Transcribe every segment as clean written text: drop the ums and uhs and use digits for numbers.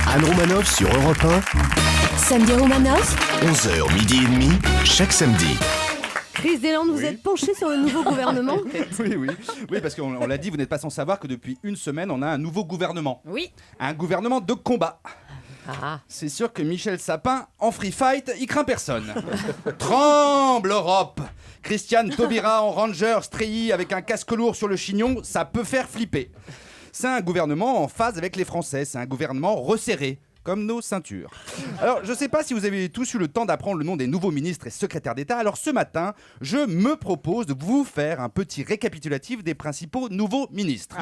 Anne Romanoff sur Europe 1. Samedi Romanoff, 11h, midi et demi, chaque samedi. Chris Deslandes, vous êtes penché sur le nouveau gouvernement? Oui, parce qu'on l'a dit, vous n'êtes pas sans savoir que depuis une semaine, on a un nouveau gouvernement. Oui. Un gouvernement de combat. Ah. C'est sûr que Michel Sapin, en free fight, il craint personne. Tremble Europe. Christiane Taubira en ranger treillis avec un casque lourd sur le chignon, ça peut faire flipper. C'est un gouvernement en phase avec les Français, c'est un gouvernement resserré, comme nos ceintures. Alors, je ne sais pas si vous avez tous eu le temps d'apprendre le nom des nouveaux ministres et secrétaires d'État, alors ce matin, je me propose de vous faire un petit récapitulatif des principaux nouveaux ministres.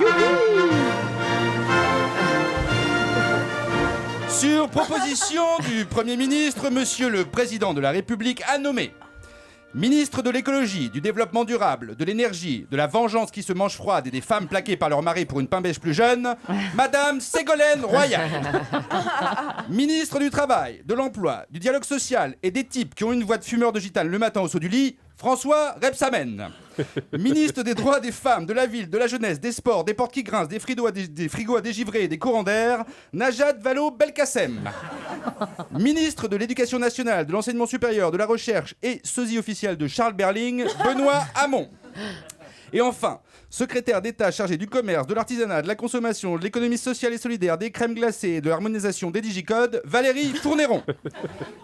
Sur proposition du Premier ministre, Monsieur le Président de la République a nommé ministre de l'écologie, du développement durable, de l'énergie, de la vengeance qui se mange froide et des femmes plaquées par leur mari pour une pain-beige plus jeune, Madame Ségolène Royal. Ministre du travail, de l'emploi, du dialogue social et des types qui ont une voix de fumeur de gitane le matin au saut du lit, François Rebsamen. Ministre des droits des femmes, de la ville, de la jeunesse, des sports, des portes qui grincent, des frigos à dégivrer et des courants d'air, Najat Vallaud-Belkacem. Ministre de l'éducation nationale, de l'enseignement supérieur, de la recherche et sosie officiel de Charles Berling, Benoît Hamon. Et enfin, secrétaire d'État chargé du commerce, de l'artisanat, de la consommation, de l'économie sociale et solidaire, des crèmes glacées et de l'harmonisation des digicodes, Valérie Fournéron.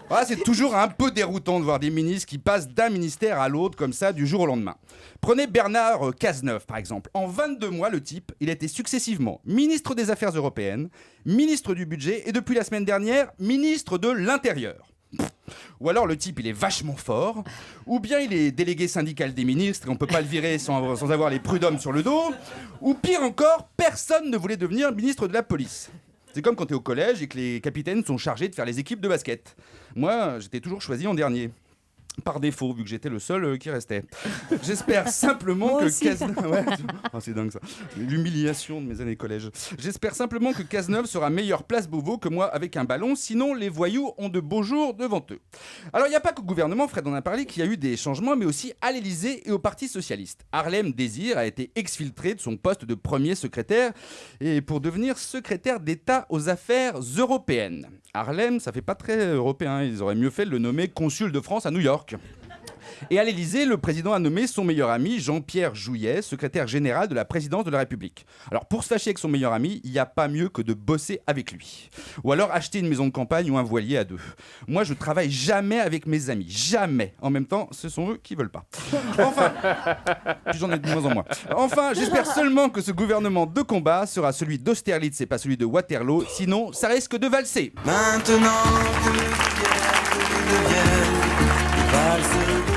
Voilà, c'est toujours un peu déroutant de voir des ministres qui passent d'un ministère à l'autre comme ça du jour au lendemain. Prenez Bernard Cazeneuve par exemple. En 22 mois, le type, il a été successivement ministre des Affaires européennes, ministre du budget et depuis la semaine dernière, ministre de l'Intérieur. Ou alors le type il est vachement fort, ou bien il est délégué syndical des ministres et on peut pas le virer sans avoir les prud'hommes sur le dos, ou pire encore, personne ne voulait devenir ministre de la police. C'est comme quand t'es au collège et que les capitaines sont chargés de faire les équipes de basket. Moi, j'étais toujours choisi en dernier. Par défaut, vu que j'étais le seul qui restait. J'espère simplement que Cazeneuve... Ouais, oh, c'est dingue ça. L'humiliation de mes années collège. J'espère simplement que Cazeneuve sera meilleur place Beauvau que moi avec un ballon, sinon les voyous ont de beaux jours devant eux. Alors il n'y a pas qu'au gouvernement, Fred en a parlé, qu'il y a eu des changements, mais aussi à l'Élysée et au Parti Socialiste. Harlem Désir a été exfiltré de son poste de premier secrétaire et pour devenir secrétaire d'État aux affaires européennes. Harlem, ça fait pas très européen, ils auraient mieux fait de le nommer consul de France à New York. Et à l'Élysée, le président a nommé son meilleur ami, Jean-Pierre Jouyet, secrétaire général de la présidence de la République. Alors pour se fâcher avec son meilleur ami, il n'y a pas mieux que de bosser avec lui. Ou alors acheter une maison de campagne ou un voilier à deux. Moi, je travaille jamais avec mes amis, jamais. En même temps, ce sont eux qui veulent pas. Enfin, j'en ai de moins en moins. Enfin, j'espère seulement que ce gouvernement de combat sera celui d'Austerlitz et pas celui de Waterloo, sinon ça risque de valser. Maintenant que les guerres deviennent des valses de